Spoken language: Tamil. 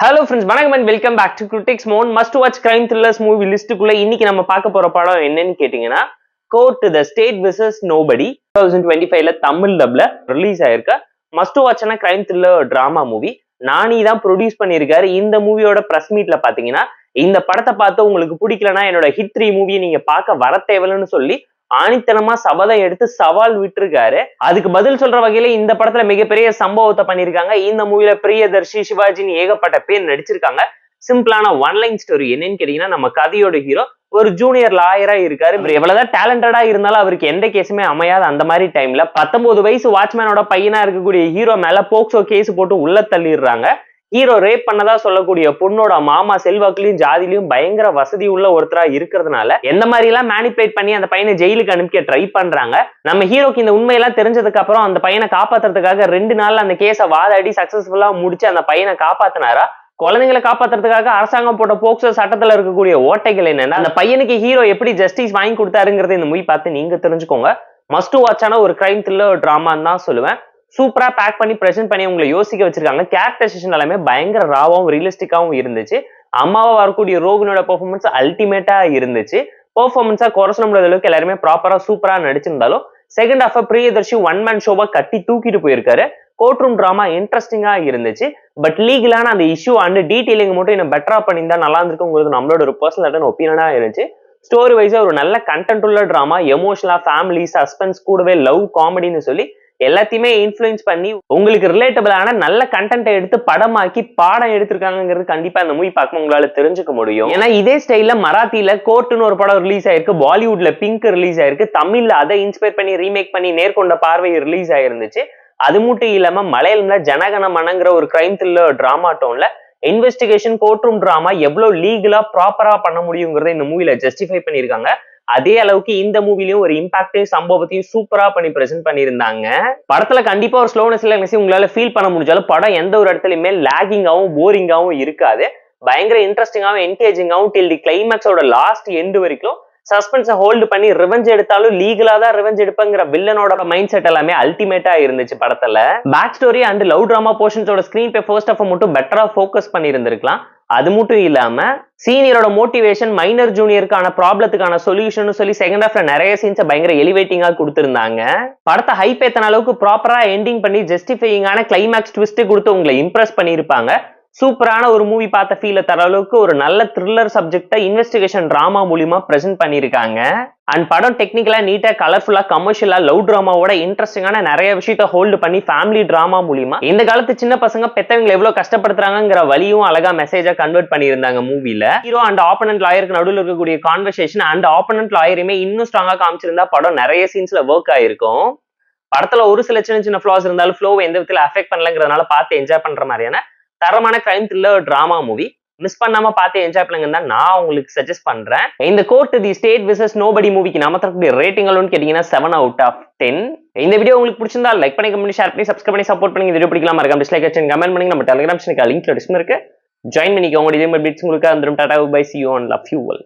ஹலோ ஃப்ரெண்ட்ஸ், வணக்கம் and welcome back to critics மோன் must watch crime thrillers movie லிஸ்ட்டுக்குள்ள இன்னைக்கு நம்ம பார்க்க போற படம் என்னன்னு கேட்டீங்கன்னா, court the state versus nobody 2025ல தமிழ் டப்ல ரிலீஸ் ஆயிருக்க மஸ்ட் வாட்ச்னா crime thriller drama movie. Nani தான் ப்ரொடியூஸ் பண்ணியிருக்காரு. இந்த மூவியோட பிரஸ் மீட்ல பாத்தீங்கன்னா, இந்த படத்தை பார்த்து உங்களுக்கு பிடிக்கலன்னா என்னோட ஹிட் 3 மூவியை நீங்க பார்க்க வர தேவையில்லைன்னு சொல்லி ஆணித்தனமா சபதம் எடுத்து சவால் விட்டுருக்காரு. அதுக்கு பதில் சொல்ற வகையில இந்த படத்துல மிகப்பெரிய சம்பவத்தை பண்ணிருக்காங்க. இந்த மூவில பிரியதர்ஷி, சிவாஜின்னு ஏகப்பட்ட பேர் நடிச்சிருக்காங்க. சிம்பிளான ஒன் லைன் ஸ்டோரி என்னன்னு கேட்டீங்கன்னா, நம்ம கதையோட ஹீரோ ஒரு ஜூனியர் லாயரா இருக்காரு. இவர் எவ்வளவுதான் டேலண்டடா இருந்தாலும் அவருக்கு எந்த கேஸுமே அமையாத அந்த மாதிரி டைம்ல 19 வயசு வாட்ச்மேனோட பையனா இருக்கக்கூடிய ஹீரோ மேல போக்சோ கேஸ் போட்டு உள்ள தள்ளிடுறாங்க. ஹீரோ ரேப் பண்ணதா சொல்லக்கூடிய பொண்ணோட மாமா செல்வாக்குலயும் ஜாதிலையும் பயங்கர வசதி உள்ள ஒருத்தரா இருக்கிறதுனால எந்த மாதிரி எல்லாம் மேனிபுலேட் பண்ணி அந்த பையனை ஜெயிலுக்கு அனுப்பிக்க ட்ரை பண்றாங்க. நம்ம ஹீரோக்கு இந்த உண்மையெல்லாம் தெரிஞ்சதுக்கு அப்புறம் அந்த பையனை காப்பாத்துறதுக்காக 2 நாள்ல அந்த கேஸை வாதாடி சக்சஸ்ஃபுல்லா முடிச்சு அந்த பையனை காப்பாத்தினாரா? குழந்தைங்களை காப்பாத்துறதுக்காக அரசாங்கம் போட்ட போக்சோ சட்டத்துல இருக்கக்கூடிய ஓட்டைகள் என்னன்னா, அந்த பையனுக்கு ஹீரோ எப்படி ஜஸ்டிஸ் வாங்கி கொடுத்தாருங்கிறது இந்த மூவி பார்த்து நீங்க தெரிஞ்சுக்கோங்க. மஸ்ட் வாட்சான ஒரு கிரைம் த்ரில்லர் டிராமான்னு தான் சொல்லுவேன். சூப்பரா பேக் பண்ணி பிரசென்ட் பண்ணி உங்களை யோசிக்க வச்சிருக்காங்க. கேரக்டரைசேஷன் எல்லாமே பயங்கர ராவாவும் ரியலிஸ்டிக்காவும் இருந்துச்சு. அம்மாவா வரக்கூடிய ரோகனோட பெர்ஃபார்மன்ஸ் அல்டிமேட்டா இருந்துச்சு. பெர்ஃபார்மன்ஸா குறை சொல்ல முடியாத அளவுக்கு எல்லாருமே ப்ராப்பரா சூப்பரா நடிச்சிருந்தாலும் second half Priyadarshi one man ஷோவா கட்டி தூக்கிட்டு போயிருக்காரு. கோர்ட் ரூம் டிராமா இன்ட்ரெஸ்டிங்கா இருந்துச்சு. பட் லீகலான அந்த இஷ்யூ அண்ட் டீடைலிங் மட்டும் இன்னும் பெட்டரா பண்ணியிருந்தா நல்லா இருந்திருக்குங்கிறது நம்மளோட ஒரு பர்சனல் ஒப்பீனியனா இருந்துச்சு. ஸ்டோரி வைஸா ஒரு நல்ல கண்டென்ட் உள்ள டிராமா, எமோஷனலா, ஃபேமிலி, சஸ்பென்ஸ் கூடவே லவ், காமெடின்னு சொல்லி எல்லாத்தையுமே இன்ஃபுளுன்ஸ் பண்ணி உங்களுக்கு ரிலேட்டபிளான நல்ல கண்டென்ட் எடுத்து படமாக்கி பாடம் எடுத்திருக்காங்கிறது கண்டிப்பா இந்த மூவி பார்க்கும் உங்களால தெரிஞ்சுக்க முடியும். ஏன்னா இதே ஸ்டைல்ல மராத்தியில கோர்ட்னு ஒரு படம் ரிலீஸ் ஆயிருக்கு, பாலிவுட்ல பிங்க் ரிலீஸ் ஆயிருக்கு, தமிழ்ல அதை இன்ஸ்பயர் பண்ணி ரீமேக் பண்ணி நேர்கொண்ட பார்வை ரிலீஸ் ஆயிருந்துச்சு. அது மட்டும் இல்லாம மலையாளம்ல ஜனகன மனங்கிற ஒரு கிரைம் த்ரில்லர் டிராமா டோன்ல இன்வெஸ்டிகேஷன் கோர்ட் ரூம் டிராமா எவ்வளவு லீகலா ப்ராப்பரா பண்ண முடியுங்கிறத இந்த மூவில ஜஸ்டிஃபை பண்ணிருக்காங்க. அதே அளவுக்கு இந்த மூவிலையும் ஒரு இம்பாக்டையும் சம்பவத்தையும் சூப்பரா பண்ணி பிரசென்ட் பண்ணியிருந்தாங்க. படத்துல கண்டிப்பா ஒரு ஸ்லோனஸ் உங்களால ஃபீல் பண்ண முடிஞ்சாலும் படம் எந்த ஒரு இடத்துலயுமே லாகிங்காவும் போரிங்காவும் இருக்காது. பயங்கர இன்ட்ரெஸ்டிங்காவும் என்கேஜிங்காவும் டில் தி கிளைமேக்ஸோட லாஸ்ட் எண்ட் வரைக்கும் சஸ்பென்ஸை ஹோல்டு பண்ணி ரிவெஞ்ச் எடுத்தாலும் லீகலா தான் ரிவெஞ்ச் எடுப்பங்கிற வில்லனோட மைண்ட் செட் எல்லாமே அல்டிமேட்டா இருந்துச்சு படத்துல. Back story and love drama போர்ஷன்ஸோட ஸ்கிரீன் பே ஃபர்ஸ்ட் ஆஃப் மட்டும் பெட்டரா ஃபோக்கஸ் பண்ணி இருந்திருக்கலாம். அது மட்டும் இல்லாம சீனியரோட மோட்டிவேஷன், மைனர் ஜூனியருக்கான ப்ராப்ளத்துக்கான சொல்யூஷன் சொல்லி செகண்ட் ஹாஃப்ல நிறைய சீன்ஸை பயங்கர எலிவேட்டிங்கா கொடுத்திருந்தாங்க. படத்தை ஹைப் ஏத்தன அளவுக்கு ப்ராப்பரா எண்டிங் பண்ணி ஜஸ்டிஃபையிங்கான கிளைமேக்ஸ் ட்விஸ்ட் கொடுத்து உங்களை இம்ப்ரெஸ் பண்ணியிருப்பாங்க. சூப்பரான ஒரு மூவி பார்த்த ஃபீல தர அளவுக்கு ஒரு நல்ல த்ரில்லர் சப்ஜெக்டை இன்வெஸ்டிகேஷன் டிராமா மூலியமா பிரசென்ட் பண்ணிருக்காங்க. அண்ட் படம் டெக்னிக்கலா நீட்டா, கலர்ஃபுல்லா, கமர்ஷியலா, லவ் டிராமாவோட இன்ட்ரெஸ்டிங்கான நிறைய விஷயத்த ஹோல்டு பண்ணி ஃபேமிலி டிராமா மூலியமா இந்த காலத்து சின்ன பசங்க பெத்தவங்களை எவ்வளவு கஷ்டப்படுத்துறாங்கிற வழியும் அழகா மெசேஜா கன்வெர்ட் பண்ணியிருந்தாங்க மூவில. ஹீரோ அண்ட் ஆப்பனன்ட் லாயருக்கு நடுவில் இருக்கக்கூடிய கான்வர்சேஷன் அண்ட் ஆப்பனன்ட் லாயருமே இன்னும் ஸ்ட்ராங்கா காமிச்சிருந்தா படம் நிறைய சீன்ஸ்ல ஒர்க் ஆயிருக்கும். படத்துல ஒரு சில சின்ன சின்ன ஃபிளாஸ் இருந்தாலும் ஃப்ளோவை எந்த விதத்துல அஃபெக்ட் பண்ணலங்கிறதுனால பார்த்து என்ஜாய் பண்ற மாதிரியான தரமான crime thriller drama movie. Miss பண்ணாம பார்த்து என்ஜாய் பண்ணுங்க தான் நான் உங்களுக்கு சஜஸ்ட் பண்றேன். இந்த Court the state versus Nobody மூவிக்கு நம்ம தரக்கூடிய ரேட்டிங் எல்லாம் கேட்டீங்கன்னா 7 out of 10. இந்த வீடியோ உங்களுக்கு பிடிச்சிருந்தா லைக் பண்ணி, கமெண்ட், ஷேர் பண்ணி, சப்ஸ்கிரைப் பண்ணி சப்போர்ட் பண்ணி. இந்த வீடியோ பிடிக்கலாம் மறக்காம டிஸ்லைக் அடிச்சு கமெண்ட் பண்ணி. நம்ம டெலிகிராம் சேனலுக்கு லிங்க் டிஸ்கிரிப்ஷன்ல இருக்கு, ஜாயின் பண்ணிக்கோங்க. இதே மாதிரி பீட்ஸ் உங்களுக்கு வந்துடும். Tata, bye, see you and love you all.